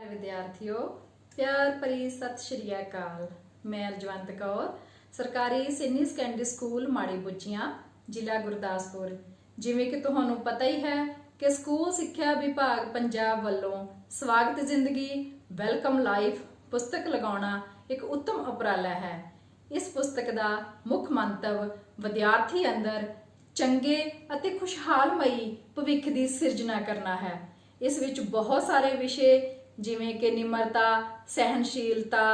विद्यार्थियों, प्यार भरी सत श्री अकाल। मैं रजवंत कौर, सरकारी सीनियर सैकेंडरी स्कूल माड़ी बुच्चियां, जिला गुरदासपुर। जिवें कि तुहानूं पता ही है कि स्कूल सिक्ख्या विभाग पंजाब वालों स्वागत जिंदगी वेलकम लाइफ पुस्तक लगाउणा एक उत्तम उपराला है। इस पुस्तक का मुख मंतव विद्यार्थी अंदर चंगे अते खुशहालमई भविख की सिरजना करना है। इस विच बहुत सारे विषय जिवें कि निमरता, सहनशीलता,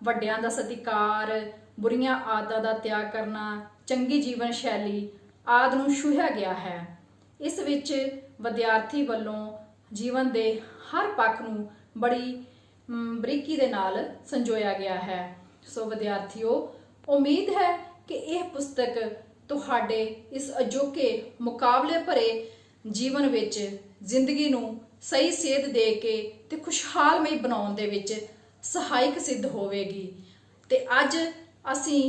वड्डियां दा सत्कार, बुरियां आदतां दा त्याग करना, चंगी जीवन शैली आदि नूं छूहिया गया है। इस विच विद्यार्थी वालों जीवन के हर पक्ष नूं बड़ी बरीकी दे नाल संजोया गया है। सो विद्यार्थियों, उम्मीद है कि यह पुस्तक तुहाडे इस अजोके मुकाबले भरे जीवन विच जिंदगी नूं सही सेध दे के ते खुशहालमई बनाउण दे विच सहायक सिद्ध होवेगी। ते अज असीं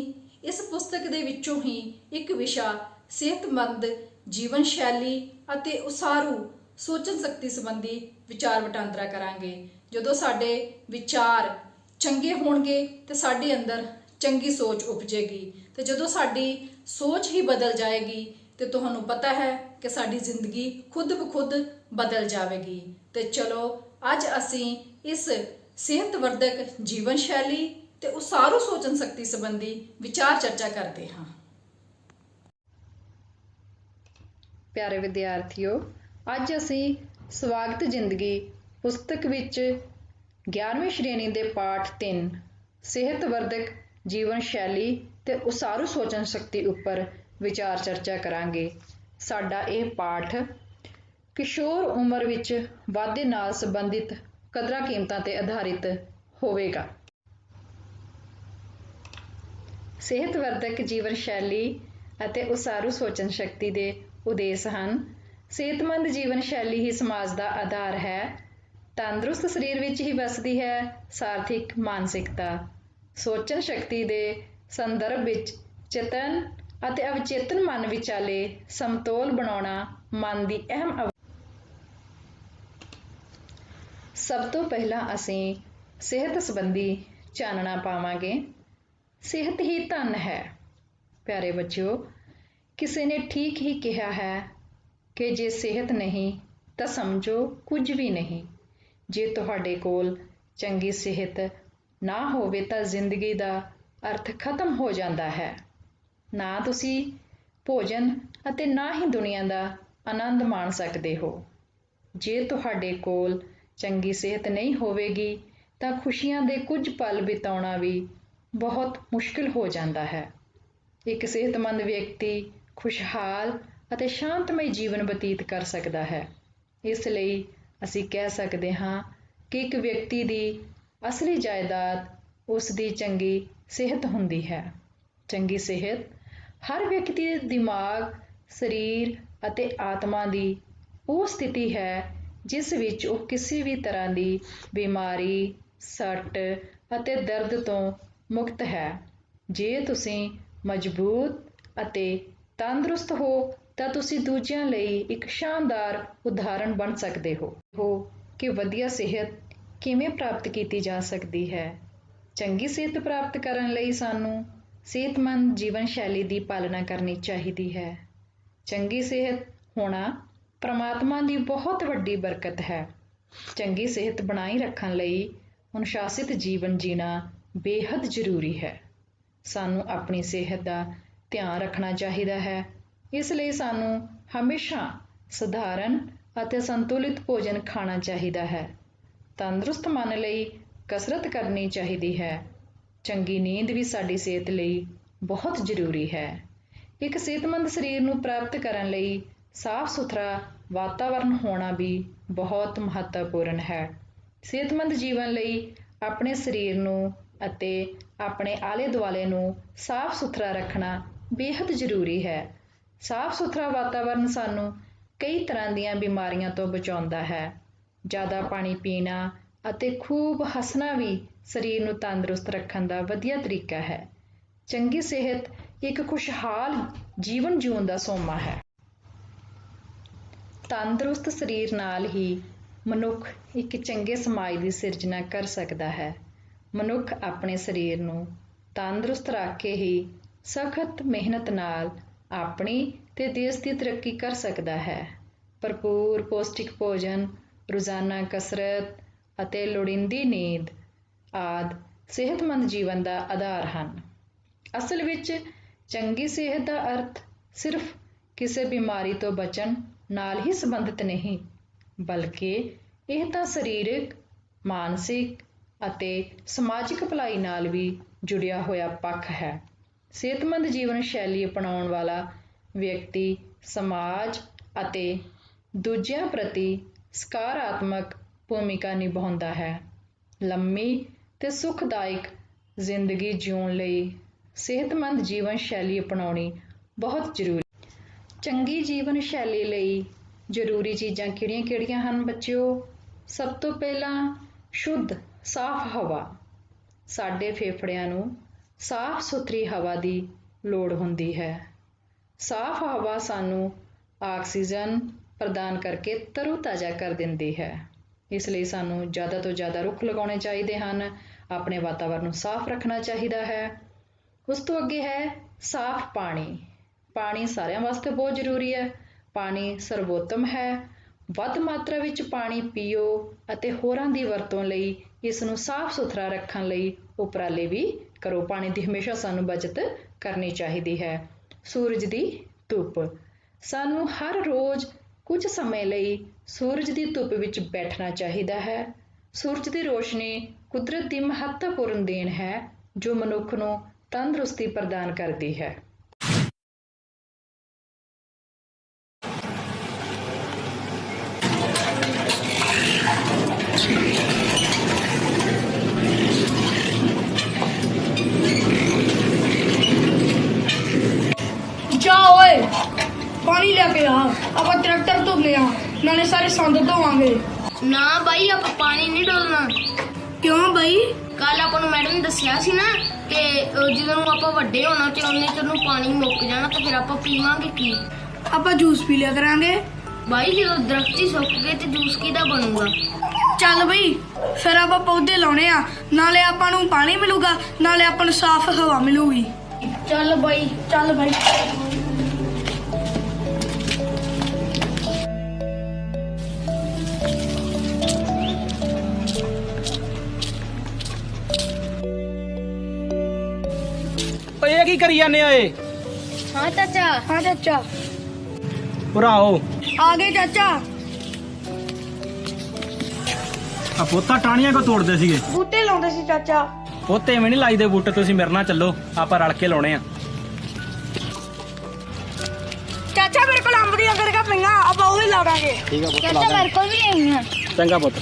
इस पुस्तक दे विचों ही एक विषा सेहतमंद जीवन शैली अते उसारू सोचण शक्ति संबंधी विचार वटांदरा करांगे। जदों साडे विचार चंगे होणगे ते साडे अंदर चंगी सोच उपजेगी, ते जदों साडी सोच ही बदल जाएगी तो तुहानूं पता है कि साडी जिंदगी खुद ब खुद बदल जाएगी। तो चलो अज असीं इस सेहतवर्धक जीवन शैली ते उसारू सोचण शक्ति संबंधी विचार चर्चा करते हाँ। प्यारे विद्यार्थियों, अज असीं स्वागत जिंदगी पुस्तक विच 11वीं श्रेणी दे पाठ 3 सेहतवर्धक जीवन शैली ते उसारू सोचण शक्ति उपर विचार चर्चा करांगे। साडा यह पाठ किशोर उम्र विच वाधे नाल संबंधित कदरां कीमतां ते आधारित होवेगा। सेहतवर्धक जीवन शैली अते उसारू सोचण शक्ति दे उद्देश हन। सेहतमंद जीवन शैली ही समाज का आधार है। तंदुरुस्त शरीर विच ही वसदी है सार्थिक मानसिकता। सोचण शक्ति दे संदर्भ विच चेतन अते अवचेतन मन विचाले समतोल बनाउणा मन की अहम सब तो पहला असीं सेहत संबंधी चानना पावांगे। सेहत ही धन है। प्यारे बच्चों, किसी ने ठीक ही कहा है कि जे सेहत नहीं तो समझो कुछ भी नहीं। जे तुहाडे कोल चंगी सेहत ना होवे तो जिंदगी का अर्थ खत्म हो जाता है। ना तुसी भोजन अते ना ही दुनिया का आनंद माण सकते हो। जे तुहाडे कोल चंगी सेहत नहीं होवेगी तो खुशियां दे कुछ पल बिताउणा भी बहुत मुश्किल हो जाता है। एक सेहतमंद व्यक्ति खुशहाल अते शांतमय जीवन बतीत कर सकता है। इसलिए असीं कह सकते हाँ कि एक व्यक्ति की असली जायदाद उसकी चंगी सेहत हुंदी है। चंगी सेहत हर व्यक्ति के दिमाग, शरीर अते आत्मा की वो स्थिति है जिस विच वो किसी भी तरह की बीमारी, सट अते दर्द तो मुक्त है। जे तुसीं मजबूत अते तंदुरुस्त हो तो तुसीं दूजियां लई एक शानदार उदाहरण बन सकते हो कि वधिया सेहत किवें प्राप्त की जा सकती है। चंगी सेहत प्राप्त करने लई सानूं सेहतमंद जीवन शैली की पालना करनी चाहिए है। चंगी सेहत होना परमात्मा की बहुत वड्डी बरकत है। चंगी सेहत बनाई रखने लई अनुशासित जीवन जीना बेहद जरूरी है। सानूं अपनी सेहत का ध्यान रखना चाहिए है। इसलिए सानूं हमेशा सधारण अते संतुलित भोजन खाना चाहिए है। तंदुरुस्त मन लई कसरत करनी चाहिए है। चंगी नींद भी साडी सेहत लई बहुत जरूरी है। एक सेहतमंद शरीर नूं प्राप्त करने लई साफ सुथरा वातावरण होना भी बहुत महत्वपूर्ण है। सेहतमंद जीवन लई अपने शरीर नूं अते अपने आले दुआले नूं साफ सुथरा रखना बेहद जरूरी है। साफ सुथरा वातावरण सानूं कई तरह दीयां बीमारियां तो बचाउंदा है। ज़्यादा पानी पीना अते खूब हसना भी शरीर नूं तंदुरुस्त रखण दा वधिया तरीका है। चंगी सेहत एक खुशहाल जीवन जीउण दा सोमा है। तंदुरुस्त शरीर नाल ही ਮਨੁੱਖ ਇੱਕ ਚੰਗੇ ਸਮਾਜ ਦੀ ਸਿਰਜਣਾ ਕਰ ਸਕਦਾ ਹੈ। ਮਨੁੱਖ ਆਪਣੇ ਸਰੀਰ ਨੂੰ ਤੰਦਰੁਸਤ ਰੱਖ ਕੇ ਹੀ ਸਖਤ ਮਿਹਨਤ ਨਾਲ ਆਪਣੀ ਤੇ ਦੇਸ਼ ਦੀ ਤਰੱਕੀ ਕਰ ਸਕਦਾ ਹੈ। ਭਰਪੂਰ ਪੌਸ਼ਟਿਕ ਭੋਜਨ, ਰੋਜ਼ਾਨਾ ਕਸਰਤ ਅਤੇ ਲੋੜੀਂਦੀ ਨੀਂਦ ਆਦਿ ਸਿਹਤਮੰਦ ਜੀਵਨ ਦਾ ਆਧਾਰ ਹਨ। ਅਸਲ ਵਿੱਚ ਚੰਗੀ ਸਿਹਤ ਦਾ ਅਰਥ ਸਿਰਫ ਕਿਸੇ ਬਿਮਾਰੀ ਤੋਂ ਬਚਣ ਨਾਲ ਹੀ ਸੰਬੰਧਿਤ ਨਹੀਂ, ਬਲਕਿ ਇਹ ਤਾਂ ਸਰੀਰਕ, ਮਾਨਸਿਕ ਅਤੇ ਸਮਾਜਿਕ ਭਲਾਈ ਨਾਲ ਵੀ ਜੁੜਿਆ ਹੋਇਆ ਪੱਖ ਹੈ। ਸਿਹਤਮੰਦ ਜੀਵਨ ਸ਼ੈਲੀ ਅਪਣਾਉਣ ਵਾਲਾ ਵਿਅਕਤੀ ਸਮਾਜ ਅਤੇ ਦੂਜਿਆਂ ਪ੍ਰਤੀ ਸਕਾਰਾਤਮਕ ਭੂਮਿਕਾ ਨਿਭਾਉਂਦਾ ਹੈ। ਲੰਮੀ ਤੇ ਸੁਖਦਾਇਕ ਜ਼ਿੰਦਗੀ ਜਿਉਣ ਲਈ ਸਿਹਤਮੰਦ ਜੀਵਨ ਸ਼ੈਲੀ ਅਪਣਾਉਣੀ ਬਹੁਤ ਜ਼ਰੂਰੀ ਹੈ। ਚੰਗੀ ਜੀਵਨ ਸ਼ੈਲੀ ਲਈ ਜ਼ਰੂਰੀ ਚੀਜ਼ਾਂ ਕਿਹੜੀਆਂ-ਕਿਹੜੀਆਂ ਹਨ ਬੱਚਿਓ? ਸਭ ਤੋਂ ਪਹਿਲਾਂ ਸ਼ੁੱਧ ਸਾਫ਼ ਹਵਾ। ਸਾਡੇ ਫੇਫੜਿਆਂ ਨੂੰ ਸਾਫ਼ ਸੁਥਰੀ ਹਵਾ ਦੀ ਲੋੜ ਹੁੰਦੀ ਹੈ। ਸਾਫ਼ ਹਵਾ ਸਾਨੂੰ ਆਕਸੀਜਨ ਪ੍ਰਦਾਨ ਕਰਕੇ ਤਰੋ-ਤਾਜ਼ਾ ਕਰ ਦਿੰਦੀ ਹੈ। ਇਸ ਲਈ ਸਾਨੂੰ ਜ਼ਿਆਦਾ ਤੋਂ ਜ਼ਿਆਦਾ ਰੁੱਖ ਲਗਾਉਣੇ ਚਾਹੀਦੇ ਹਨ। ਆਪਣੇ ਵਾਤਾਵਰਨ ਨੂੰ ਸਾਫ਼ ਰੱਖਣਾ ਚਾਹੀਦਾ ਹੈ। ਉਸ ਤੋਂ ਅੱਗੇ ਹੈ ਸਾਫ਼ ਪਾਣੀ। ਪਾਣੀ ਸਾਰਿਆਂ ਵਾਸਤੇ ਬਹੁਤ ਜ਼ਰੂਰੀ ਹੈ। ਪਾਣੀ ਸਰਵੋਤਮ ਹੈ। ਵੱਧ ਮਾਤਰਾ ਵਿੱਚ ਪਾਣੀ ਪੀਓ ਅਤੇ ਹੋਰਾਂ ਦੀ ਵਰਤੋਂ ਲਈ ਇਸ ਨੂੰ ਸਾਫ਼ ਸੁਥਰਾ ਰੱਖਣ ਲਈ ਉਪਰਾਲੇ ਵੀ ਕਰੋ। ਪਾਣੀ ਦੀ ਹਮੇਸ਼ਾ ਸਾਨੂੰ ਬਚਤ ਕਰਨੀ ਚਾਹੀਦੀ ਹੈ। ਸੂਰਜ ਦੀ ਧੁੱਪ। ਸਾਨੂੰ ਹਰ ਰੋਜ਼ ਕੁਝ ਸਮੇਂ ਲਈ ਸੂਰਜ ਦੀ ਧੁੱਪ ਵਿੱਚ ਬੈਠਣਾ ਚਾਹੀਦਾ ਹੈ। ਸੂਰਜ ਦੀ ਰੋਸ਼ਨੀ ਕੁਦਰਤ ਦੀ ਮਹੱਤਵਪੂਰਨ ਦੇਣ ਹੈ ਜੋ ਮਨੁੱਖ ਨੂੰ ਤੰਦਰੁਸਤੀ ਪ੍ਰਦਾਨ ਕਰਦੀ ਹੈ। ਜਾ ਓਏ ਪਾਣੀ ਲੈ ਕੇ ਆ, ਆਪਾਂ ਟਰੈਕਟਰ ਧੋਨੇ ਆ, ਨਾਲੇ ਸਾਰੇ ਸੰਦ ਧੋਵਾਂਗੇ। ਨਾ ਬਾਈ, ਆਪਾਂ ਪਾਣੀ ਨਹੀਂ ਡੋਲਣਾ। ਕਿਉਂ ਬਾਈ? ਕੱਲ ਆਪਾਂ ਨੂੰ ਮੈਡਮ ਨੇ ਦੱਸਿਆ ਸੀ ਨਾ ਕਿ ਜਦੋਂ ਆਪਾਂ ਵੱਡੇ ਹੋਣਾ ਤੇ ਉਹਨੇ ਤੈਨੂੰ ਪਾਣੀ ਮੁੱਕ ਜਾਣਾ ਤੇ ਫਿਰ ਆਪਾਂ ਪੀਵਾਂਗੇ ਕੀ? ਆਪਾਂ ਜੂਸ ਪੀ ਲਿਆ ਕਰਾਂਗੇ। ਬਾਈ ਜਦੋਂ ਦਰਖਤ ਹੀ ਸੁੱਕ ਗਏ ਤੇ ਜੂਸ ਕਿਹਦਾ ਬਣੂਗਾ? ਚੱਲ ਬਈ ਫਿਰ ਆਪਾਂ ਪੌਦੇ ਲਾਉਣੇ ਆ, ਨਾਲੇ ਆਪਾਂ ਨੂੰ ਪਾਣੀ ਮਿਲੂਗਾ, ਨਾਲੇ ਆਪਾਂ ਨੂੰ ਸਾਫ਼ ਹਵਾ ਮਿਲੂਗੀ। ਚੱਲ ਬਾਈ। ਚੱਲ ਬਾਈ। ਓਏ ਇਹ ਕੀ ਕਰੀ ਜਾਂਦੇ ਓਏ? ਹਾਂ ਚਾਚਾ। ਹਾਂ ਚਾਚਾ। ਭਰਾਓ ਆ ਗਏ ਚਾਚਾ। ਆ ਪੋਤਾ ਟਾਹਣੀਆਂ ਕੋ ਤੋੜਦੇ ਸੀਗੇ? ਬੂਟੇ ਲਾਉਂਦੇ ਸੀ ਚਾਚਾ। ਪੋਤੇ ਐਵੇਂ ਨਹੀਂ ਲਾਈਦੇ ਬੂਟੇ, ਤੁਸੀਂ ਮੇਰੇ ਨਾਲ ਚੱਲੋ, ਆਪਾਂ ਰਲ ਕੇ ਲਾਉਣੇ ਆ। ਚਾਚਾ ਮੇਰੇ ਕੋਲ ਅੰਬ ਦੀਆਂ ਗੜਕਾਂ ਪਈਆਂ, ਆਪਾਂ ਉਹ ਹੀ ਲਾਵਾਂਗੇ। ਠੀਕ ਆ ਪੁੱਤ, ਚਾਚਾ ਮੇਰੇ ਕੋਲ ਵੀ ਆਈਆਂ। ਚੰਗਾ ਪੁੱਤ।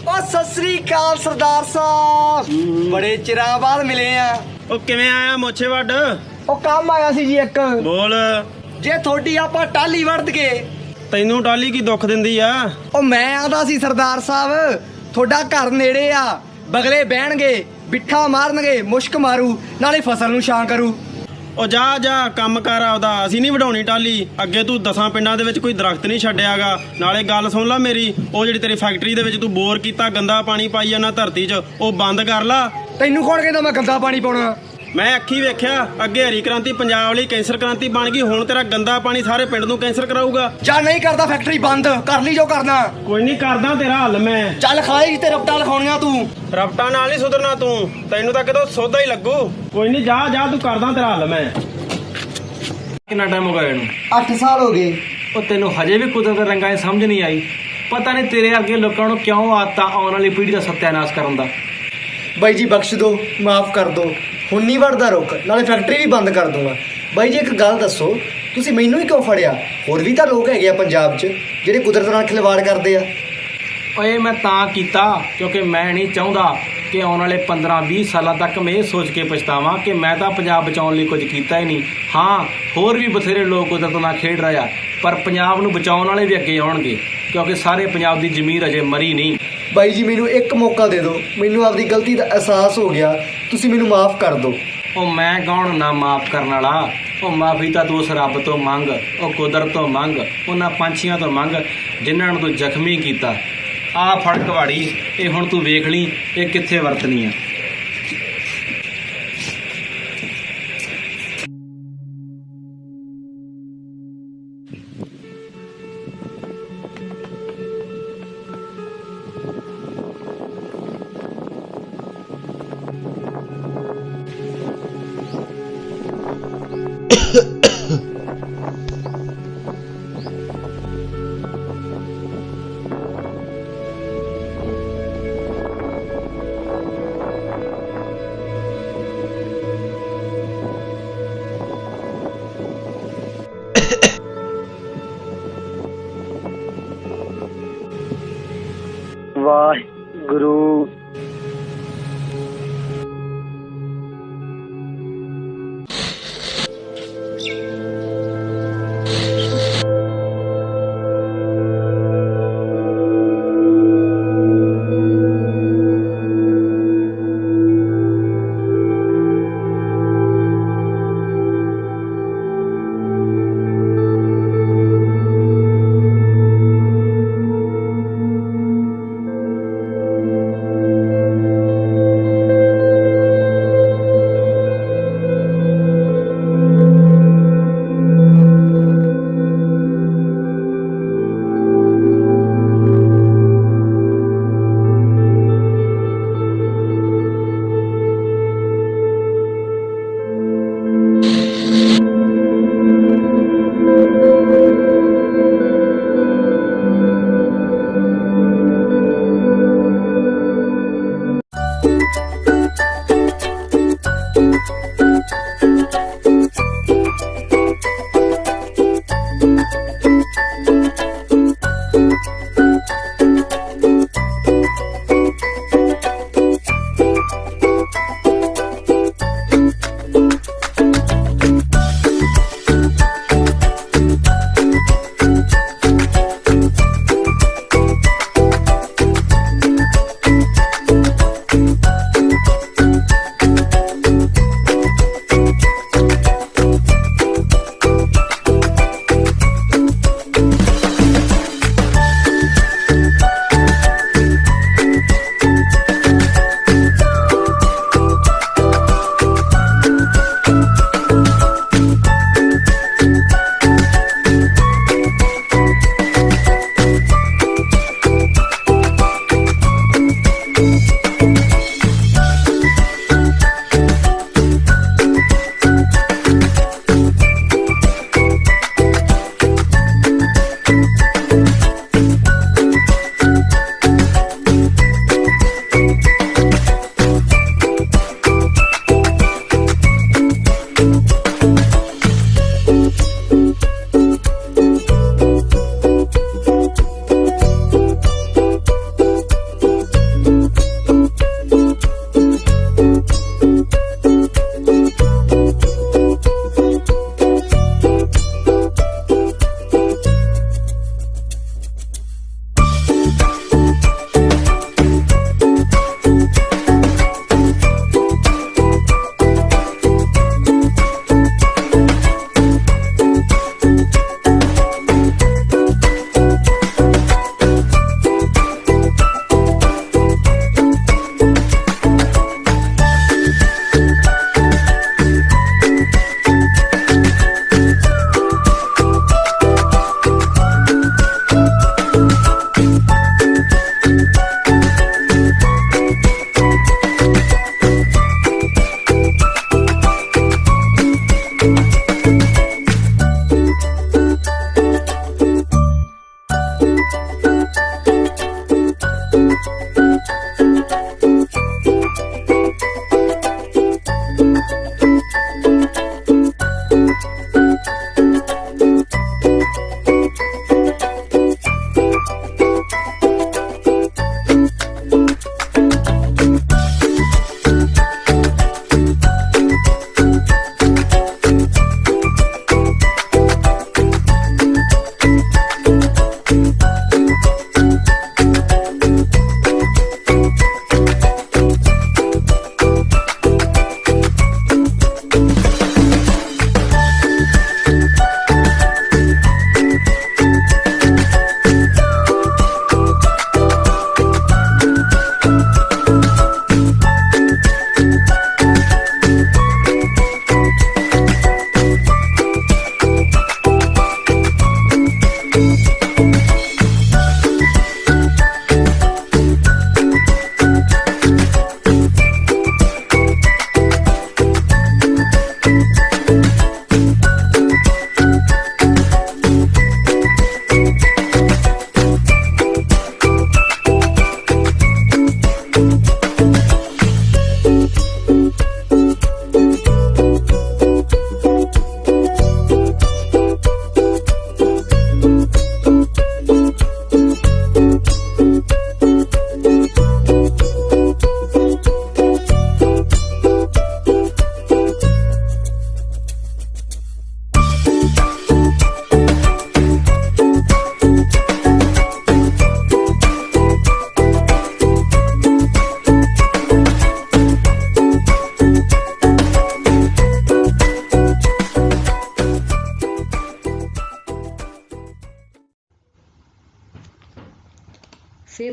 ਓ ਸਤਿ ਸ੍ਰੀ ਅਕਾਲ ਸਰਦਾਰ ਸਾਹਿਬ, ਬੜੇ ਚਿਰਾਂ ਬਾਅਦ ਮਿਲੇ ਆ। ਉਹ ਕਿਵੇਂ ਆਇਆ ਮੋਛੇ ਵੱਡ? ਉਹ ਕੰਮ ਆਇਆ ਸੀ ਜੀ ਇੱਕ। ਬੋਲ। ਜੇ ਤੁਹਾਡੀ ਆਪਾਂ ਟਾਲੀ ਵੜਦ ਗਏ। ਤੈਨੂੰ ਟਾਲੀ ਕੀ ਦੁੱਖ ਦਿੰਦੀ ਆ? ਉਹ ਮੈਂ ਆਂਦਾ ਸੀ ਸਰਦਾਰ ਸਾਹਿਬ, ਤੁਹਾਡਾ ਘਰ ਨੇੜੇ ਆ, ਬਗਲੇ ਬਹਿਣਗੇ, ਬਿੱਠਾ ਮਾਰਨਗੇ, ਮੁਸ਼ਕ ਮਾਰੂ, ਨਾਲੇ ਫਸਲ ਨੂੰ ਛਾਂ ਕਰੂ। ਉਹ ਜਾ ਜਾ ਕੰਮ ਕਰ ਆਪਦਾ, ਅਸੀਂ ਨਹੀਂ ਵਡਾਉਣੀ ਟਾਲੀ। ਅੱਗੇ ਤੂੰ 10 ਪਿੰਡਾਂ ਦੇ ਵਿੱਚ ਕੋਈ ਦਰਖਤ ਨਹੀਂ ਛੱਡਿਆਗਾ। ਨਾਲੇ ਗੱਲ ਸੁਣ ਲੈ ਮੇਰੀ, ਉਹ ਜਿਹੜੀ ਤੇਰੀ ਫੈਕਟਰੀ ਦੇ ਵਿੱਚ ਤੂੰ ਬੋਰ ਕੀਤਾ, ਗੰਦਾ ਪਾਣੀ ਪਾਈ ਜਾਂਦਾ ਧਰਤੀ 'ਚ, ਉਹ ਬੰਦ ਕਰ ਲਾ। ਤੈਨੂੰ ਕੌਣ ਕਹਿੰਦਾ ਮੈਂ ਗੰਦਾ ਪਾਣੀ ਪਾਉਣਾ? ਮੈਂ ਅੱਖੀ ਵੇਖਿਆ, ਅੱਗੇ ਹਰੀ ਕ੍ਰਾਂਤੀ ਪੰਜਾਬ ਵਾਲੀ ਕੈਂਸਰ ਕ੍ਰਾਂਤੀ ਬਣ ਗਈ, ਹੁਣ ਤੇਰਾ ਗੰਦਾ ਪਾਣੀ ਸਾਰੇ ਪਿੰਡ ਨੂੰ ਕੈਂਸਰ ਕਰਾਊਗਾ। ਜਾਂ ਨਹੀਂ ਕਰਦਾ ਫੈਕਟਰੀ ਬੰਦ, ਕਰ ਲਈ ਜੋ ਕਰਨਾ। ਕੋਈ ਨਹੀਂ ਕਰਦਾ ਤੇਰਾ ਹੱਲ ਮੈਂ। ਚੱਲ ਖਾਏਗੀ ਤੇ ਰਪਟਾ ਲਿਖਾਉਣੀਆਂ ਤੂੰ। ਰਫਟਾਂ ਨਾਲ ਨਹੀਂ ਸੁਧਰਨਾ ਤੂੰ, ਤੈਨੂੰ ਤਾਂ ਕਿਤੋਂ ਸੋਧਾ ਹੀ ਲੱਗੂ। ਕੋਈ ਨਹੀਂ, ਜਾ ਜਾ, ਤੂੰ ਕਰਦਾ ਤੇਰਾ ਹੱਲ ਮੈਂ। ਕਿੰਨਾ ਟਾਈਮ ਹੋ ਗਿਆ ਇਹਨੂੰ? 8 ਸਾਲ ਹੋ ਗਏ। ਉਹ ਤੈਨੂੰ ਹਜੇ ਵੀ ਕੁਦਰਤ ਦੇ ਰੰਗਾਂ 'ਚ ਸਮਝ ਨਹੀਂ ਆਈ? ਪਤਾ ਨਹੀਂ ਤੇਰੇ ਵਰਗੇ ਲੋਕਾਂ ਨੂੰ ਕਿਉਂ ਆਦਤ ਆ ਆਉਣ ਵਾਲੀ ਪੀੜ੍ਹੀ ਦਾ ਸੱਤਿਆਨਾਸ਼ ਕਰਨ ਦਾ। ਬਾਈ ਜੀ ਬਖਸ਼ ਦਿਓ, ਮਾਫ ਕਰ ਦਿਓ, ਹੁਣ ਨਹੀਂ ਵੜਦਾ ਰੁੱਖ, ਨਾਲੇ ਫੈਕਟਰੀ ਵੀ ਬੰਦ ਕਰ ਦੂੰਗਾ। ਬਾਈ ਜੀ ਇੱਕ ਗੱਲ ਦੱਸੋ, ਤੁਸੀਂ ਮੈਨੂੰ ਹੀ ਕਿਉਂ ਫੜਿਆ? ਹੋਰ ਵੀ ਤਾਂ ਲੋਕ ਹੈਗੇ ਆ ਪੰਜਾਬ 'ਚ ਜਿਹੜੇ ਕੁਦਰਤ ਨਾਲ ਖਿਲਵਾੜ ਕਰਦੇ ਆ। ਓਏ ਮੈਂ ਤਾਂ ਕੀਤਾ ਕਿਉਂਕਿ ਮੈਂ ਨਹੀਂ ਚਾਹੁੰਦਾ ਕਿ ਆਉਣ ਵਾਲੇ 15-20 ਸਾਲਾਂ ਤੱਕ ਮੈਂ ਇਹ ਸੋਚ ਕੇ ਪਛਤਾਵਾਂ ਕਿ ਮੈਂ ਤਾਂ ਪੰਜਾਬ ਬਚਾਉਣ ਲਈ ਕੁਝ ਕੀਤਾ ਹੀ ਨਹੀਂ। ਹਾਂ, ਹੋਰ ਵੀ ਬਥੇਰੇ ਲੋਕ ਕੁਦਰਤ ਨਾਲ ਖੇਡ ਰਹੇ ਆ, ਪਰ ਪੰਜਾਬ ਨੂੰ ਬਚਾਉਣ ਵਾਲੇ ਵੀ ਅੱਗੇ ਆਉਣਗੇ ਕਿਉਂਕਿ ਸਾਰੇ ਪੰਜਾਬ ਦੀ ਜ਼ਮੀਰ ਅਜੇ ਮਰੀ ਨਹੀਂ। ਬਾਈ ਜੀ ਮੈਨੂੰ ਇੱਕ ਮੌਕਾ ਦੇ ਦਿਓ, ਮੈਨੂੰ ਆਪਦੀ ਗਲਤੀ ਦਾ ਅਹਿਸਾਸ ਹੋ ਗਿਆ, ਤੁਸੀਂ ਮੈਨੂੰ ਮਾਫ ਕਰ ਦਿਓ। ਉਹ ਮੈਂ ਕੌਣ ਨਾ ਮਾਫ ਕਰਨ ਵਾਲਾ? ਉਹ ਮਾਫੀ ਤਾਂ ਤੂੰ ਉਸ ਰੱਬ ਤੋਂ ਮੰਗ, ਉਹ ਕੁਦਰਤ ਤੋਂ ਮੰਗ, ਉਹਨਾਂ ਪੰਛੀਆਂ ਤੋਂ ਮੰਗ ਜਿਨ੍ਹਾਂ ਨੂੰ ਤੂੰ ਜ਼ਖਮੀ ਕੀਤਾ। ਆਹ ਫੜ ਕੁਹਾੜੀ, ਇਹ ਹੁਣ ਤੂੰ ਵੇਖ ਲਈ ਇਹ ਕਿੱਥੇ ਵਰਤਣੀ ਆ। ਵਾਹਿਗੁਰੂ।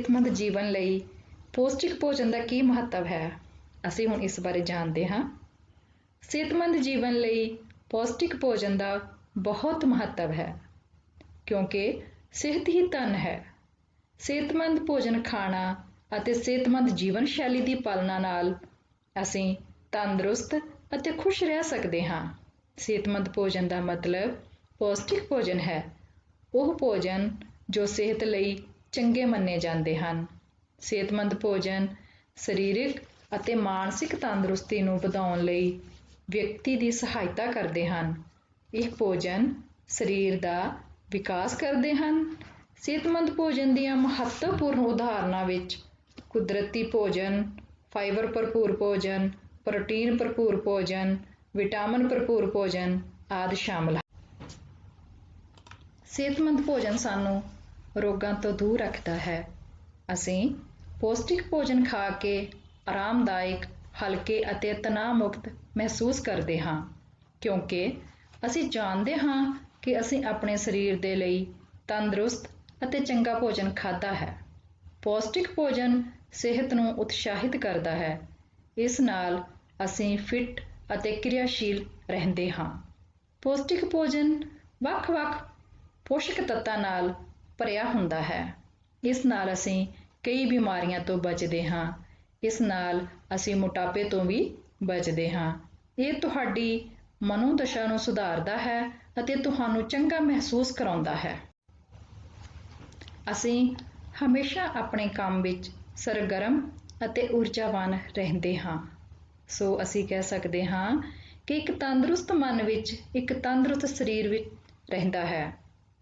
ਸਿਹਤਮੰਦ ਜੀਵਨ ਲਈ ਪੌਸ਼ਟਿਕ ਭੋਜਨ ਦਾ ਕੀ ਮਹੱਤਵ ਹੈ? ਅਸੀਂ ਹੁਣ ਇਸ ਬਾਰੇ ਜਾਣਦੇ ਹਾਂ। ਸਿਹਤਮੰਦ ਜੀਵਨ ਲਈ ਪੌਸ਼ਟਿਕ ਭੋਜਨ ਦਾ ਬਹੁਤ ਮਹੱਤਵ ਹੈ, ਕਿਉਂਕਿ ਸਿਹਤ ਹੀ ਧਨ ਹੈ। ਸਿਹਤਮੰਦ ਭੋਜਨ ਖਾਣਾ ਅਤੇ ਸਿਹਤਮੰਦ ਜੀਵਨ ਸ਼ੈਲੀ ਦੀ ਪਾਲਣਾ ਨਾਲ ਅਸੀਂ ਤੰਦਰੁਸਤ ਅਤੇ ਖੁਸ਼ ਰਹਿ ਸਕਦੇ ਹਾਂ। ਸਿਹਤਮੰਦ ਭੋਜਨ ਦਾ ਮਤਲਬ ਪੌਸ਼ਟਿਕ ਭੋਜਨ ਹੈ, ਉਹ ਭੋਜਨ ਜੋ ਸਿਹਤ ਲਈ ਚੰਗੇ ਮੰਨੇ ਜਾਂਦੇ ਹਨ। ਸਿਹਤਮੰਦ ਭੋਜਨ ਸਰੀਰਕ ਅਤੇ ਮਾਨਸਿਕ ਤੰਦਰੁਸਤੀ ਨੂੰ ਵਧਾਉਣ ਲਈ ਵਿਅਕਤੀ ਦੀ ਸਹਾਇਤਾ ਕਰਦੇ ਹਨ। ਇਹ ਭੋਜਨ ਸਰੀਰ ਦਾ ਵਿਕਾਸ ਕਰਦੇ ਹਨ। ਸਿਹਤਮੰਦ ਭੋਜਨ ਦੀਆਂ ਮਹੱਤਵਪੂਰਨ ਉਦਾਹਰਨਾਂ ਵਿੱਚ ਕੁਦਰਤੀ ਭੋਜਨ, ਫਾਈਬਰ ਭਰਪੂਰ ਭੋਜਨ, ਪ੍ਰੋਟੀਨ ਭਰਪੂਰ ਭੋਜਨ, ਵਿਟਾਮਿਨ ਭਰਪੂਰ ਭੋਜਨ ਆਦਿ ਸ਼ਾਮਲ ਹਨ। ਸਿਹਤਮੰਦ ਭੋਜਨ ਸਾਨੂੰ ਰੋਗਾਂ ਤੋਂ ਦੂਰ ਰੱਖਦਾ ਹੈ। ਅਸੀਂ ਪੌਸ਼ਟਿਕ ਭੋਜਨ ਖਾ ਕੇ ਆਰਾਮਦਾਇਕ, ਹਲਕੇ ਅਤੇ ਤਣਾਅ ਮੁਕਤ ਮਹਿਸੂਸ ਕਰਦੇ ਹਾਂ, ਕਿਉਂਕਿ ਅਸੀਂ ਜਾਣਦੇ ਹਾਂ ਕਿ ਅਸੀਂ ਆਪਣੇ ਸਰੀਰ ਦੇ ਲਈ ਤੰਦਰੁਸਤ ਅਤੇ ਚੰਗਾ ਭੋਜਨ ਖਾਧਾ ਹੈ। ਪੌਸ਼ਟਿਕ ਭੋਜਨ ਸਿਹਤ ਨੂੰ ਉਤਸ਼ਾਹਿਤ ਕਰਦਾ ਹੈ। ਇਸ ਨਾਲ ਅਸੀਂ ਫਿੱਟ ਅਤੇ ਕਿਰਿਆਸ਼ੀਲ ਰਹਿੰਦੇ ਹਾਂ। ਪੌਸ਼ਟਿਕ ਭੋਜਨ ਵੱਖ-ਵੱਖ ਪੋਸ਼ਕ ਤੱਤਾਂ ਨਾਲ ਭਰਿਆ ਹੁੰਦਾ ਹੈ। ਇਸ ਨਾਲ ਅਸੀਂ ਕਈ ਬਿਮਾਰੀਆਂ ਤੋਂ ਬਚਦੇ ਹਾਂ। ਇਸ ਨਾਲ ਅਸੀਂ ਮੋਟਾਪੇ ਤੋਂ ਵੀ ਬਚਦੇ ਹਾਂ। ਇਹ ਤੁਹਾਡੀ ਮਨੋਦਸ਼ਾ ਨੂੰ ਸੁਧਾਰਦਾ ਹੈ ਅਤੇ ਤੁਹਾਨੂੰ ਚੰਗਾ ਮਹਿਸੂਸ ਕਰਾਉਂਦਾ ਹੈ। ਅਸੀਂ ਹਮੇਸ਼ਾ ਆਪਣੇ ਕੰਮ ਵਿੱਚ ਸਰਗਰਮ ਅਤੇ ਊਰਜਾਵਾਨ ਰਹਿੰਦੇ ਹਾਂ। ਸੋ ਅਸੀਂ ਕਹਿ ਸਕਦੇ ਹਾਂ ਕਿ ਇੱਕ ਤੰਦਰੁਸਤ ਮਨ ਵਿੱਚ ਇੱਕ ਤੰਦਰੁਸਤ ਸਰੀਰ ਵਿੱਚ ਰਹਿੰਦਾ ਹੈ।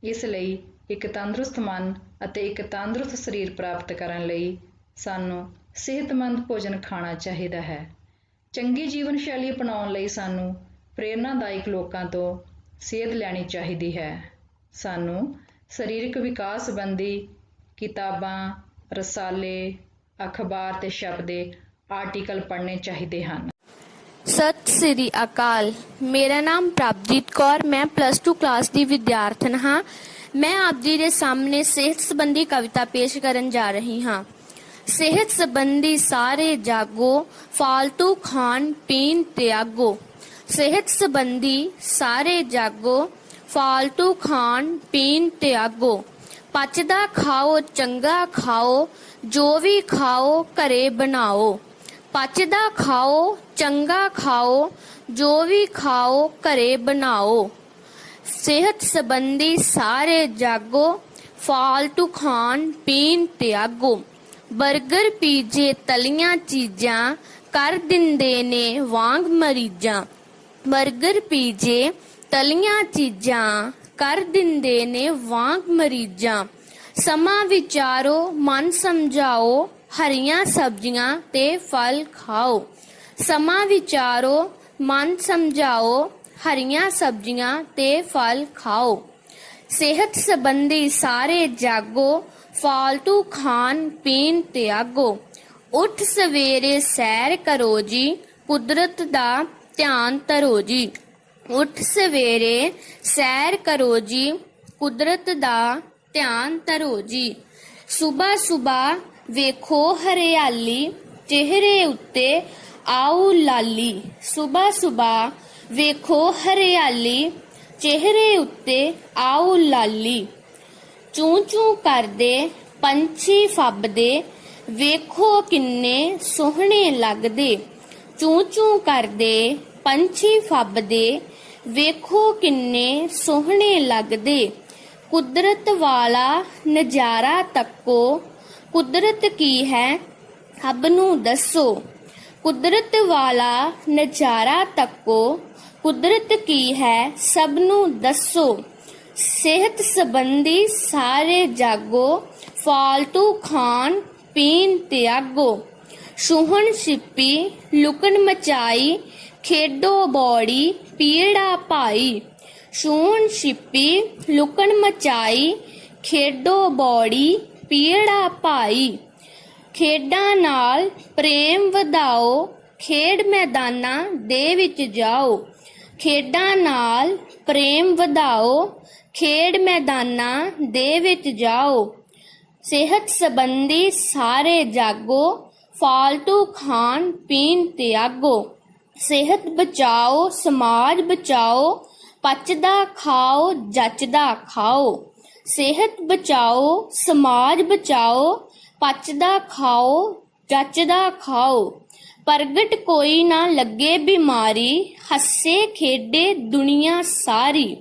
ਇਸ ਲਈ ਇੱਕ ਤੰਦਰੁਸਤ ਮਨ ਅਤੇ ਇੱਕ ਤੰਦਰੁਸਤ ਸਰੀਰ ਪ੍ਰਾਪਤ ਕਰਨ ਲਈ ਸਾਨੂੰ ਸਿਹਤਮੰਦ ਭੋਜਨ ਖਾਣਾ ਚਾਹੀਦਾ ਹੈ। ਚੰਗੀ ਜੀਵਨ ਸ਼ੈਲੀ ਅਪਣਾਉਣ ਲਈ ਸਾਨੂੰ ਪ੍ਰੇਰਨਾਦਾਇਕ ਲੋਕਾਂ ਤੋਂ ਸੇਧ ਲੈਣੀ ਚਾਹੀਦੀ ਹੈ। ਸਾਨੂੰ ਸਰੀਰਕ ਵਿਕਾਸ ਸੰਬੰਧੀ ਕਿਤਾਬਾਂ, ਰਸਾਲੇ, ਅਖਬਾਰ ਤੇ ਛਪਦੇ ਆਰਟੀਕਲ ਪੜ੍ਹਨੇ ਚਾਹੀਦੇ ਹਨ। ਸਤਿ ਸ੍ਰੀ ਅਕਾਲ। ਮੇਰਾ ਨਾਮ ਪ੍ਰਭਜੀਤ ਕੌਰ, ਮੈਂ +2 ਕਲਾਸ ਦੀ ਵਿਦਿਆਰਥਣ ਹਾਂ। ਮੈਂ ਆਪ ਜੀ ਦੇ ਸਾਹਮਣੇ ਸਿਹਤ ਸੰਬੰਧੀ ਕਵਿਤਾ ਪੇਸ਼ ਕਰਨ ਜਾ ਰਹੀ ਹਾਂ। ਸਿਹਤ ਸੰਬੰਧੀ ਸਾਰੇ ਜਾਗੋ, ਫਾਲਤੂ ਖਾਣ ਪੀਣ ਤਿਆਗੋ। ਸਿਹਤ ਸੰਬੰਧੀ ਸਾਰੇ ਜਾਗੋ, ਫਾਲਤੂ ਖਾਣ ਪੀਣ ਤਿਆਗੋ। ਪਚਦਾ ਖਾਓ, ਚੰਗਾ ਖਾਓ, ਜੋ ਵੀ ਖਾਓ ਘਰੇ ਬਣਾਓ। ਪਚਦਾ ਖਾਓ, ਚੰਗਾ ਖਾਓ, ਜੋ ਵੀ ਖਾਓ ਘਰੇ ਬਣਾਓ। ਸਿਹਤ ਸੰਬੰਧੀ ਸਾਰੇ ਜਾਗੋ, ਫਾਲਤੂ ਖਾਣ ਪੀਣ ਤਿਆਗੋ। ਬਰਗਰ, ਪੀਜ਼ੇ, ਤਲੀਆਂ ਚੀਜ਼ਾਂ ਕਰ ਦਿੰਦੇ ਨੇ ਵਾਂਗ ਮਰੀਜ਼ਾਂ। ਬਰਗਰ, ਪੀਜ਼ੇ, ਤਲੀਆਂ ਚੀਜ਼ਾਂ ਕਰ ਦਿੰਦੇ ਨੇ ਵਾਂਗ ਮਰੀਜ਼ਾਂ। ਸਮਾਂ ਵਿਚਾਰੋ, ਮਨ ਸਮਝਾਓ, ਹਰੀਆਂ ਸਬਜ਼ੀਆਂ ਤੇ ਫਲ ਖਾਓ। ਸਮਾਂ ਵਿਚਾਰੋ, ਮਨ ਸਮਝਾਓ, ਹਰੀਆਂ ਸਬਜ਼ੀਆਂ ਤੇ ਫਲ ਖਾਓ। ਸਿਹਤ ਸੰਬੰਧੀ ਸਾਰੇ ਜਾਗੋ, ਫਾਲਤੂ ਖਾਣ ਪੀਣ ਤਿਆਗੋ। ਉੱਠ ਸਵੇਰੇ ਸੈਰ ਕਰੋ ਜੀ, ਕੁਦਰਤ ਦਾ ਧਿਆਨ ਧਰੋ ਜੀ। ਉੱਠ ਸਵੇਰੇ ਸੈਰ ਕਰੋ ਜੀ, ਕੁਦਰਤ ਦਾ ਧਿਆਨ ਧਰੋ ਜੀ। ਸੁਬਹ ਸੁਬਹ ਵੇਖੋ ਹਰਿਆਲੀ, ਚਿਹਰੇ ਉੱਤੇ ਆਊ ਲਾਲੀ। ਸੁਬਹ ਸੁਬਹ ਵੇਖੋ ਹਰਿਆਲੀ, ਚਿਹਰੇ ਉੱਤੇ ਆਊ ਲਾਲੀ। ਚੂੰ ਚੂੰ ਕਰਦੇ ਪੰਛੀ ਫੱਬਦੇ, ਵੇਖੋ ਕਿੰਨੇ ਸੋਹਣੇ ਲੱਗਦੇ। ਚੂੰ ਚੂੰ ਕਰਦੇ ਪੰਛੀ ਫੱਬਦੇ, ਵੇਖੋ ਕਿੰਨੇ ਸੋਹਣੇ ਲੱਗਦੇ। ਕੁਦਰਤ ਵਾਲਾ ਨਜ਼ਾਰਾ ਤੱਕੋ, ਕੁਦਰਤ ਕੀ ਹੈ ਸਭ ਨੂੰ ਦੱਸੋ। ਕੁਦਰਤ ਵਾਲਾ ਨਜ਼ਾਰਾ ਤੱਕੋ, ਕੁਦਰਤ ਕੀ ਹੈ ਸਭ ਨੂੰ ਦੱਸੋ। ਸਿਹਤ ਸੰਬੰਧੀ ਸਾਰੇ ਜਾਗੋ, ਫਾਲਤੂ ਖਾਣ ਪੀਣ ਤਿਆਗੋ। ਛੂਹਣ ਛਿਪੀ ਲੁਕਣ ਮਚਾਈ, ਖੇਡੋ ਬੌੜੀ ਪੀੜਾ ਭਾਈ। ਛੂਹਣ ਛਿਪੀ ਲੁਕਣ ਮਚਾਈ, ਖੇਡੋ ਬੌੜੀ ਪੀੜਾ ਭਾਈ। ਖੇਡਾਂ ਨਾਲ ਪ੍ਰੇਮ ਵਧਾਓ, ਖੇਡ ਮੈਦਾਨਾਂ ਦੇ ਵਿੱਚ ਜਾਓ। ਖੇਡਾਂ ਨਾਲ ਪ੍ਰੇਮ ਵਧਾਓ, ਖੇਡ ਮੈਦਾਨਾਂ ਦੇ ਵਿੱਚ ਜਾਓ। ਸਿਹਤ ਸੰਬੰਧੀ ਸਾਰੇ ਜਾਗੋ, ਫਾਲਤੂ ਖਾਣ ਪੀਣ ਤਿਆਗੋ। ਸਿਹਤ ਬਚਾਓ, ਸਮਾਜ ਬਚਾਓ, ਪਚਦਾ ਖਾਓ, ਜੱਚਦਾ ਖਾਓ। ਸਿਹਤ ਬਚਾਓ, ਸਮਾਜ ਬਚਾਓ, ਪਚਦਾ ਖਾਓ, ਜੱਚਦਾ ਖਾਓ। ਪ੍ਰਗਟ ਕੋਈ ਨਾ ਲੱਗੇ ਬਿਮਾਰੀ, ਹੱਸੇ ਖੇਡੇ ਦੁਨੀਆ ਸਾਰੀ।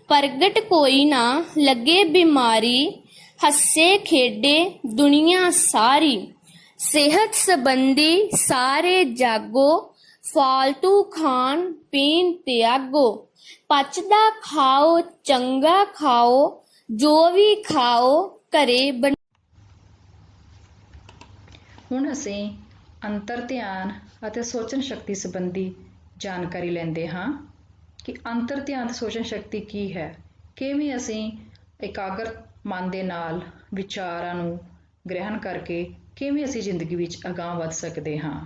ਪ੍ਰਗਟ ਕੋਈ ਨਾ ਲੱਗੇ ਬਿਮਾਰੀ, ਹੱਸੇ ਖੇਡੇ ਦੁਨੀਆ ਸਾਰੀ। ਸਿਹਤ ਸੰਬੰਧੀ ਸਾਰੇ ਜਾਗੋ, ਫਾਲਤੂ ਖਾਣ ਪੀਣ ਤਿਆਗੋ। ਪਚਦਾ ਖਾਓ, ਚੰਗਾ ਖਾਓ, ਜੋ ਵੀ ਖਾਓ ਘਰੇ ਹੁਣ ਅਸੀਂ ਅੰਤਰ ਧਿਆਨ ਅਤੇ ਸੋਚਣ ਸ਼ਕਤੀ ਸੰਬੰਧੀ ਜਾਣਕਾਰੀ ਲੈਂਦੇ ਹਾਂ ਕਿ ਅੰਤਰ ਧਿਆਨ ਤੇ ਸੋਚਣ ਸ਼ਕਤੀ ਕੀ ਹੈ, ਕਿਵੇਂ ਅਸੀਂ ਇਕਾਗਰ ਮਨ ਦੇ ਨਾਲ ਵਿਚਾਰਾਂ ਨੂੰ ਗ੍ਰਹਿਣ ਕਰਕੇ ਕਿਵੇਂ ਅਸੀਂ ਜ਼ਿੰਦਗੀ ਵਿੱਚ ਅਗਾਂਹ ਵੱਧ ਸਕਦੇ ਹਾਂ।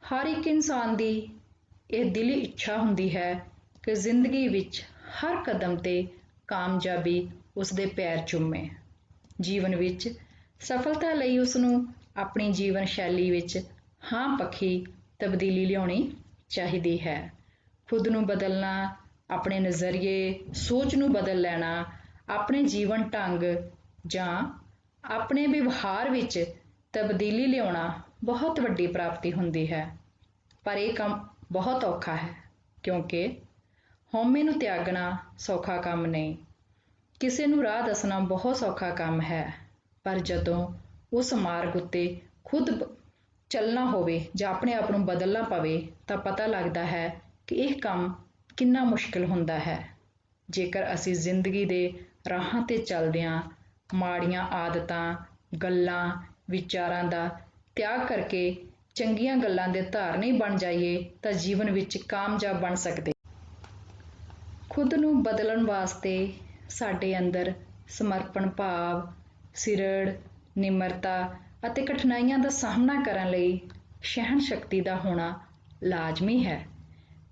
ਹਰ ਇੱਕ ਇਨਸਾਨ ਦੀ ਇਹ ਦਿਲੀ ਇੱਛਾ ਹੁੰਦੀ ਹੈ ਕਿ ਜ਼ਿੰਦਗੀ ਵਿੱਚ ਹਰ ਕਦਮ ਤੇ ਕਾਮਯਾਬੀ ਉਸਦੇ ਪੈਰ ਚੁੰਮੇ। ਜੀਵਨ ਵਿੱਚ ਸਫਲਤਾ ਲਈ ਉਸਨੂੰ ਆਪਣੀ ਜੀਵਨ ਸ਼ੈਲੀ ਵਿੱਚ ਹਾਂ ਪੱਖੀ ਤਬਦੀਲੀ ਲਿਆਉਣੀ ਚਾਹੀਦੀ ਹੈ। ਖੁਦ ਨੂੰ ਬਦਲਣਾ, ਆਪਣੇ ਨਜ਼ਰੀਏ ਸੋਚ ਨੂੰ ਬਦਲ ਲੈਣਾ, ਆਪਣੇ ਜੀਵਨ ਢੰਗ ਜਾਂ ਆਪਣੇ ਵਿਵਹਾਰ ਵਿੱਚ ਤਬਦੀਲੀ ਲਿਆਉਣਾ ਬਹੁਤ ਵੱਡੀ ਪ੍ਰਾਪਤੀ ਹੁੰਦੀ ਹੈ। ਪਰ ਇਹ ਕੰਮ ਬਹੁਤ ਔਖਾ ਹੈ ਕਿਉਂਕਿ ਹਉਮੈ ਨੂੰ ਤਿਆਗਣਾ ਸੌਖਾ ਕੰਮ ਨਹੀਂ। ਕਿਸੇ ਨੂੰ ਰਾਹ ਦੱਸਣਾ ਬਹੁਤ ਸੌਖਾ ਕੰਮ ਹੈ, ਪਰ ਜਦੋਂ ਉਸ ਮਾਰਗ ਉੱਤੇ ਖੁਦ ਚੱਲਣਾ ਹੋਵੇ ਜਾਂ ਆਪਣੇ ਆਪ ਨੂੰ ਬਦਲਣਾ ਪਵੇ ਤਾਂ ਪਤਾ ਲੱਗਦਾ ਹੈ ਕਿ ਇਹ ਕੰਮ ਕਿੰਨਾ ਮੁਸ਼ਕਿਲ ਹੁੰਦਾ ਹੈ। ਜੇਕਰ ਅਸੀਂ ਜ਼ਿੰਦਗੀ ਦੇ ਰਾਹਾਂ ਤੇ ਚੱਲਦਿਆਂ ਮਾੜੀਆਂ ਆਦਤਾਂ, ਗੱਲਾਂ, ਵਿਚਾਰਾਂ ਦਾ ਤਿਆਗ ਕਰਕੇ ਚੰਗੀਆਂ ਗੱਲਾਂ ਦੇ ਧਾਰਨੀ ਬਣ ਜਾਈਏ ਤਾਂ ਜੀਵਨ ਵਿੱਚ ਕਾਮਯਾਬ ਬਣ ਸਕਦੇ। ਖੁਦ ਨੂੰ ਬਦਲਣ ਵਾਸਤੇ ਸਾਡੇ ਅੰਦਰ ਸਮਰਪਣ ਭਾਵ, ਸਿਰੜ, ਨਿਮਰਤਾ ਅਤੇ ਕਠਿਨਾਈਆਂ ਦਾ ਸਾਹਮਣਾ ਕਰਨ ਲਈ ਸਹਿਣ ਸ਼ਕਤੀ ਦਾ ਹੋਣਾ ਲਾਜ਼ਮੀ ਹੈ।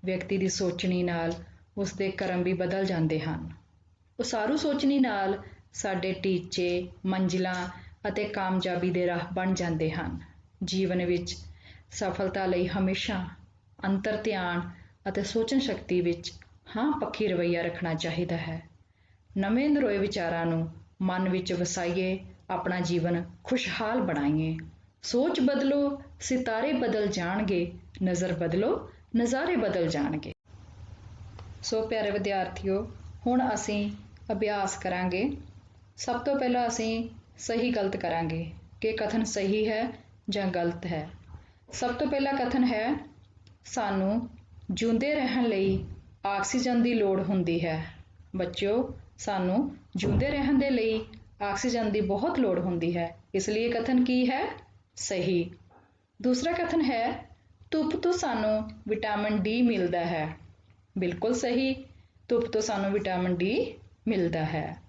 ਵਿਅਕਤੀ ਦੀ ਸੋਚਣੀ ਨਾਲ ਉਸਦੇ ਕਰਮ ਵੀ ਬਦਲ ਜਾਂਦੇ ਹਨ। ਉਸਾਰੂ ਸੋਚਣੀ ਨਾਲ ਸਾਡੇ ਟੀਚੇ, ਮੰਜ਼ਿਲਾਂ ਅਤੇ ਕਾਮਯਾਬੀ ਦੇ ਰਾਹ ਬਣ ਜਾਂਦੇ ਹਨ। ਜੀਵਨ ਵਿੱਚ ਸਫਲਤਾ ਲਈ ਹਮੇਸ਼ਾ ਅੰਤਰ ਧਿਆਨ ਅਤੇ ਸੋਚਣ ਸ਼ਕਤੀ ਵਿੱਚ ਹਾਂ ਪੱਖੀ ਰਵੱਈਆ ਰੱਖਣਾ ਚਾਹੀਦਾ ਹੈ। ਨਵੇਂ ਨਰੋਏ ਵਿਚਾਰਾਂ ਨੂੰ ਮਨ ਵਿੱਚ ਵਸਾਈਏ, ਆਪਣਾ ਜੀਵਨ ਖੁਸ਼ਹਾਲ ਬਣਾਈਏ। ਸੋਚ ਬਦਲੋ, ਸਿਤਾਰੇ ਬਦਲ ਜਾਣਗੇ, ਨਜ਼ਰ ਬਦਲੋ, ਨਜ਼ਾਰੇ ਬਦਲ ਜਾਣਗੇ। ਸੋ ਪਿਆਰੇ ਵਿਦਿਆਰਥੀਓ, ਹੁਣ ਅਸੀਂ ਅਭਿਆਸ ਕਰਾਂਗੇ। ਸਭ ਤੋਂ ਪਹਿਲਾਂ ਅਸੀਂ ਸਹੀ ਗਲਤ ਕਰਾਂਗੇ ਕਿ ਕਥਨ ਸਹੀ ਹੈ ਜਾਂ ਗਲਤ ਹੈ। ਸਭ ਤੋਂ ਪਹਿਲਾ ਕਥਨ ਹੈ, ਸਾਨੂੰ ਜਿਉਂਦੇ ਰਹਿਣ ਲਈ ਆਕਸੀਜਨ ਦੀ ਲੋੜ ਹੁੰਦੀ ਹੈ। ਬੱਚਿਓ, ਸਾਨੂੰ ਜਿਉਂਦੇ ਰਹਿਣ ਦੇ ਲਈ ਆਕਸੀਜਨ ਦੀ ਬਹੁਤ ਲੋੜ ਹੁੰਦੀ ਹੈ, ਇਸ ਲਈ ਇਹ ਕਥਨ ਕੀ ਹੈ? ਸਹੀ। ਦੂਸਰਾ ਕਥਨ ਹੈ, ਧੁੱਪ ਤੋਂ ਸਾਨੂੰ ਵਿਟਾਮਿਨ ਡੀ ਮਿਲਦਾ ਹੈ। ਬਿਲਕੁਲ ਸਹੀ, ਧੁੱਪ ਤੋਂ ਸਾਨੂੰ ਵਿਟਾਮਿਨ ਡੀ ਮਿਲਦਾ ਹੈ।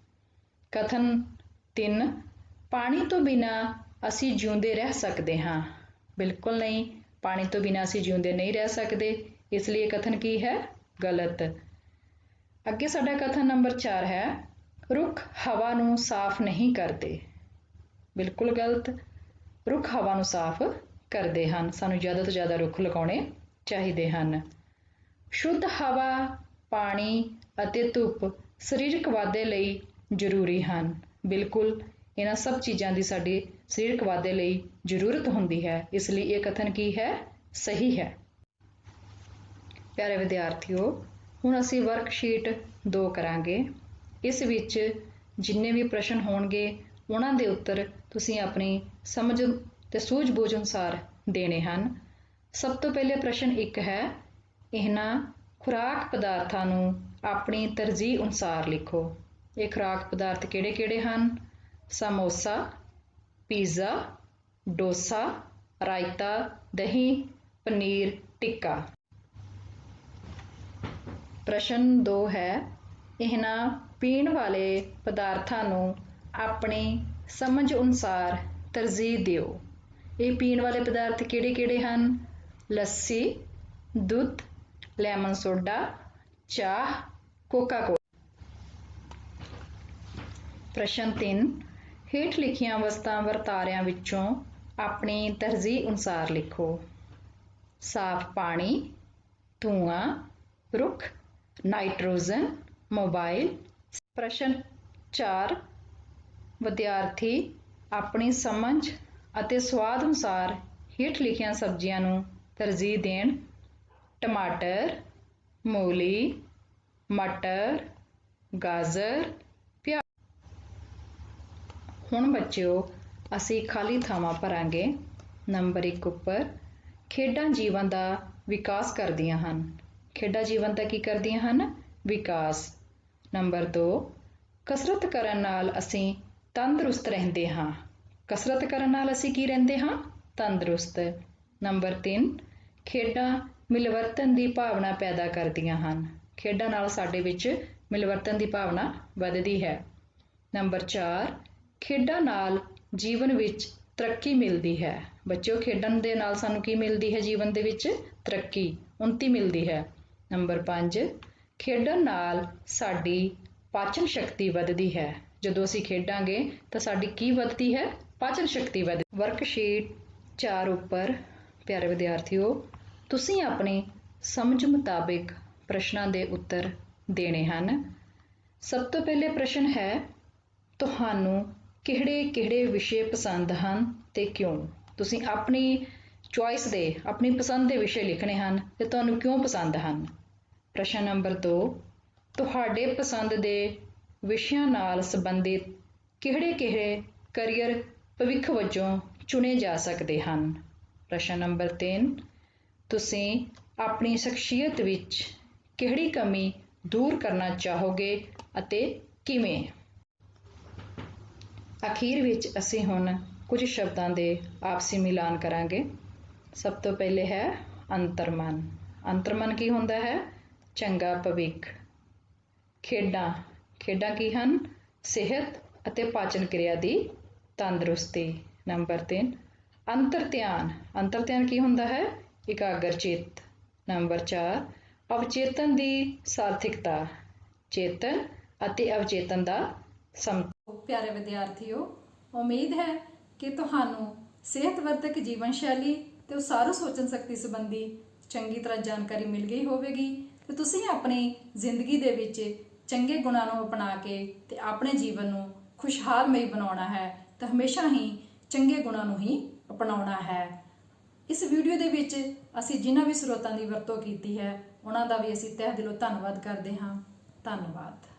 ਕਥਨ 3, ਪਾਣੀ ਤੋਂ ਬਿਨਾਂ ਅਸੀਂ ਜਿਉਂਦੇ ਰਹਿ ਸਕਦੇ ਹਾਂ। ਬਿਲਕੁਲ ਨਹੀਂ, ਪਾਣੀ ਤੋਂ ਬਿਨਾਂ ਅਸੀਂ ਜਿਉਂਦੇ ਨਹੀਂ ਰਹਿ ਸਕਦੇ, ਇਸ ਲਈ ਇਹ ਕਥਨ ਕੀ ਹੈ? ਗਲਤ। ਅੱਗੇ ਸਾਡਾ ਕਥਨ ਨੰਬਰ 4 ਹੈ, ਰੁੱਖ ਹਵਾ ਨੂੰ ਸਾਫ਼ ਨਹੀਂ ਕਰਦੇ। ਬਿਲਕੁਲ ਗਲਤ, ਰੁੱਖ ਹਵਾ ਨੂੰ ਸਾਫ਼ ਕਰਦੇ ਹਨ। ਸਾਨੂੰ ਜ਼ਿਆਦਾ ਤੋਂ ਜ਼ਿਆਦਾ ਰੁੱਖ ਲਗਾਉਣੇ ਚਾਹੀਦੇ ਹਨ। ਸ਼ੁੱਧ ਹਵਾ, ਪਾਣੀ ਅਤੇ ਧੁੱਪ ਸਰੀਰਕ ਵਾਧੇ ਲਈ ਜ਼ਰੂਰੀ ਹਨ। ਬਿਲਕੁਲ, ਇਹਨਾਂ ਸਭ ਚੀਜ਼ਾਂ ਦੀ ਸਾਡੀ ਸਰੀਰਕ ਵਾਧੇ ਲਈ ਜ਼ਰੂਰਤ ਹੁੰਦੀ ਹੈ, ਇਸ ਲਈ ਇਹ ਕਥਨ ਕੀ ਹੈ? ਸਹੀ ਹੈ। ਪਿਆਰੇ ਵਿਦਿਆਰਥੀਓ, ਹੁਣ ਅਸੀਂ ਵਰਕਸ਼ੀਟ 2 ਕਰਾਂਗੇ। ਇਸ ਵਿੱਚ ਜਿੰਨੇ ਵੀ ਪ੍ਰਸ਼ਨ ਹੋਣਗੇ ਉਹਨਾਂ ਦੇ ਉੱਤਰ ਤੁਸੀਂ ਆਪਣੀ ਸਮਝ ਤੇ ਸੂਝ-ਬੂਝ ਅਨੁਸਾਰ ਦੇਣੇ ਹਨ। ਸਭ ਤੋਂ ਪਹਿਲੇ ਪ੍ਰਸ਼ਨ 1 ਹੈ, ਇਹਨਾਂ ਖੁਰਾਕ ਪਦਾਰਥਾਂ ਨੂੰ ਆਪਣੀ ਤਰਜੀਹ ਅਨੁਸਾਰ ਲਿਖੋ। ਇਹ ਖੁਰਾਕ ਪਦਾਰਥ ਕਿਹੜੇ-ਕਿਹੜੇ ਹਨ? ਸਮੋਸਾ, ਪੀਜ਼ਾ, ਡੋਸਾ, ਰਾਇਤਾ, ਦਹੀਂ, ਪਨੀਰ ਟਿੱਕਾ। ਪ੍ਰਸ਼ਨ 2 ਹੈ, ਇਹਨਾਂ ਪੀਣ ਵਾਲੇ ਪਦਾਰਥਾਂ ਨੂੰ ਆਪਣੀ ਸਮਝ ਅਨੁਸਾਰ ਤਰਜੀਹ ਦਿਓ। ਇਹ ਪੀਣ ਵਾਲੇ ਪਦਾਰਥ ਕਿਹੜੇ-ਕਿਹੜੇ ਹਨ? ਲੱਸੀ, ਦੁੱਧ, ਲੈਮਨ ਸੋਡਾ, ਚਾਹ, ਕੋਕਾ ਕੋਲਾ। ਪ੍ਰਸ਼ਨ 3, ਹੇਠ ਲਿਖੀਆਂ ਵਸਤਾਂ ਵਰਤਾਰਿਆਂ ਵਿੱਚੋਂ ਆਪਣੀ ਤਰਜੀਹ ਅਨੁਸਾਰ ਲਿਖੋ। ਸਾਫ਼ ਪਾਣੀ, ਧੂਆਂ, ਰੁੱਖ, ਨਾਈਟ੍ਰੋਜਨ, ਮੋਬਾਈਲ। ਪ੍ਰਸ਼ਨ 4 ਵਿਦਿਆਰਥੀ ਆਪਣੀ ਸਮਝ ਅਤੇ ਸਵਾਦ ਅਨੁਸਾਰ ਹੇਠ ਲਿਖੀਆਂ ਸਬਜ਼ੀਆਂ ਨੂੰ ਤਰਜੀਹ ਦੇਣ। ਟਮਾਟਰ, ਮੂਲੀ, ਮਟਰ, ਗਾਜਰ, ਪਿਆਜ਼। ਹੁਣ ਬੱਚਿਓ ਅਸੀਂ ਖਾਲੀ ਥਾਵਾਂ ਭਰਾਂਗੇ। ਨੰਬਰ 1 ਉੱਪਰ ਖੇਡਾਂ ਜੀਵਨ ਦਾ ਵਿਕਾਸ ਕਰਦੀਆਂ ਹਨ। ਖੇਡਾਂ ਜੀਵਨ ਦਾ ਕੀ ਕਰਦੀਆਂ ਹਨ? ਵਿਕਾਸ। ਨੰਬਰ 2 ਕਸਰਤ ਕਰਨ ਨਾਲ ਅਸੀਂ ਤੰਦਰੁਸਤ ਰਹਿੰਦੇ ਹਾਂ। ਕਸਰਤ ਕਰਨ ਨਾਲ ਅਸੀਂ ਕੀ ਰਹਿੰਦੇ ਹਾਂ? ਤੰਦਰੁਸਤ। ਨੰਬਰ 3 ਖੇਡਾਂ ਮਿਲਵਰਤਨ ਦੀ ਭਾਵਨਾ ਪੈਦਾ ਕਰਦੀਆਂ ਹਨ। ਖੇਡਾਂ ਨਾਲ ਸਾਡੇ ਵਿੱਚ ਮਿਲਵਰਤਨ ਦੀ ਭਾਵਨਾ ਵੱਧਦੀ ਹੈ। ਨੰਬਰ 4 ਖੇਡਾਂ ਨਾਲ ਜੀਵਨ ਵਿੱਚ ਤਰੱਕੀ ਮਿਲਦੀ ਹੈ। ਬੱਚਿਓ ਖੇਡਣ ਦੇ ਨਾਲ ਸਾਨੂੰ ਕੀ ਮਿਲਦੀ ਹੈ? ਜੀਵਨ ਦੇ ਵਿੱਚ ਤਰੱਕੀ, ਉੱਨਤੀ ਮਿਲਦੀ ਹੈ। ਨੰਬਰ 5 ਖੇਡਣ ਨਾਲ ਸਾਡੀ ਪਾਚਨ ਸ਼ਕਤੀ ਵੱਧਦੀ ਹੈ। ਜਦੋਂ ਅਸੀਂ ਖੇਡਾਂਗੇ ਤਾਂ ਸਾਡੀ ਕੀ ਵੱਧਦੀ ਹੈ? ਪਾਚਨ ਸ਼ਕਤੀ ਵੱਧਦੀ। ਵਰਕਸ਼ੀਟ 4 ਉੱਪਰ ਪਿਆਰੇ ਵਿਦਿਆਰਥੀਓ ਤੁਸੀਂ ਆਪਣੀ ਸਮਝ ਮੁਤਾਬਿਕ ਪ੍ਰਸ਼ਨਾਂ ਦੇ ਉੱਤਰ ਦੇਣੇ ਹਨ। ਸਭ ਤੋਂ ਪਹਿਲੇ ਪ੍ਰਸ਼ਨ ਹੈ ਤੁਹਾਨੂੰ ਕਿਹੜੇ ਵਿਸ਼ੇ ਪਸੰਦ ਹਨ ਤੇ ਕਿਉਂ? ਤੁਸੀਂ ਆਪਣੀ ਚੁਆਇਸ ਦੇ, ਆਪਣੀ ਪਸੰਦ ਦੇ ਵਿਸ਼ੇ ਲਿਖਣੇ ਹਨ ਤੇ ਤੁਹਾਨੂੰ ਕਿਉਂ ਪਸੰਦ ਹਨ। ਪ੍ਰਸ਼ਨ ਨੰਬਰ 2 ਤੁਹਾਡੇ ਪਸੰਦ ਦੇ ਵਿਸ਼ਿਆਂ ਨਾਲ ਸੰਬੰਧਿਤ ਕਿਹੜੇ ਕਰੀਅਰ ਭਵਿੱਖ ਵਜੋਂ ਚੁਣੇ ਜਾ ਸਕਦੇ ਹਨ। ਪ੍ਰਸ਼ਨ ਨੰਬਰ 3 ਤੁਸੀਂ ਆਪਣੀ ਸ਼ਖਸੀਅਤ ਵਿੱਚ ਕਿਹੜੀ ਕਮੀ ਦੂਰ ਕਰਨਾ ਚਾਹੋਗੇ ਅਤੇ ਕਿਵੇਂ? ਅਖੀਰ ਵਿੱਚ ਅਸੀਂ ਹੁਣ ਕੁਝ ਸ਼ਬਦਾਂ ਦੇ ਆਪਸੀ ਮਿਲਾਨ ਕਰਾਂਗੇ। ਸਭ ਤੋਂ ਪਹਿਲੇ ਹੈ ਅੰਤਰਮਨ। ਅੰਤਰਮਨ ਕੀ ਹੁੰਦਾ ਹੈ? ਚੰਗਾ ਭਵਿੱਖ। ਖੇਡਾਂ ਕੀ ਹਨ? ਸਿਹਤ ਅਤੇ ਪਾਚਨ ਕਿਰਿਆ ਦੀ ਤੰਦਰੁਸਤੀ। ਨੰਬਰ 3 ਅੰਤਰ ਧਿਆਨ ਕੀ ਹੁੰਦਾ ਹੈ? ਇਕਾਗਰ ਚਿੱਤ। ਨੰਬਰ 4 ਅਵਚੇਤਨ ਦੀ ਸਾਰਥਿਕਤਾ। ਚੇਤਨ ਅਤੇ ਅਵਚੇਤਨ ਦਾ ਸਮਤੋਲ। ਪਿਆਰੇ ਵਿਦਿਆਰਥੀਓ ਉਮੀਦ ਹੈ ਕਿ ਤੁਹਾਨੂੰ ਸਿਹਤਵਰਧਕ ਜੀਵਨ ਸ਼ੈਲੀ ਤੇ ਉਸਾਰੂ ਸੋਚਣ ਸ਼ਕਤੀ ਸੰਬੰਧੀ ਚੰਗੀ ਤਰ੍ਹਾਂ ਜਾਣਕਾਰੀ ਮਿਲ ਗਈ ਹੋਵੇਗੀ ਤੇ ਤੁਸੀਂ ਆਪਣੀ ਜ਼ਿੰਦਗੀ ਦੇ ਵਿੱਚ ਚੰਗੇ ਗੁਣਾਂ ਨੂੰ ਅਪਣਾ ਕੇ ਤੇ ਆਪਣੇ ਜੀਵਨ ਨੂੰ ਖੁਸ਼ਹਾਲਮਈ ਬਣਾਉਣਾ ਹੈ ਤਾਂ ਹਮੇਸ਼ਾ ਹੀ ਚੰਗੇ ਗੁਣਾਂ ਨੂੰ ਹੀ ਅਪਣਾਉਣਾ ਹੈ। ਇਸ ਵੀਡੀਓ ਦੇ ਵਿੱਚ ਅਸੀਂ ਜਿਨ੍ਹਾਂ ਵੀ ਸਰੋਤਾਂ ਦੀ ਵਰਤੋਂ ਕੀਤੀ ਹੈ ਉਹਨਾਂ ਦਾ ਵੀ ਅਸੀਂ ਤਹਿ ਦਿਲੋਂ ਧੰਨਵਾਦ ਕਰਦੇ ਹਾਂ। ਧੰਨਵਾਦ।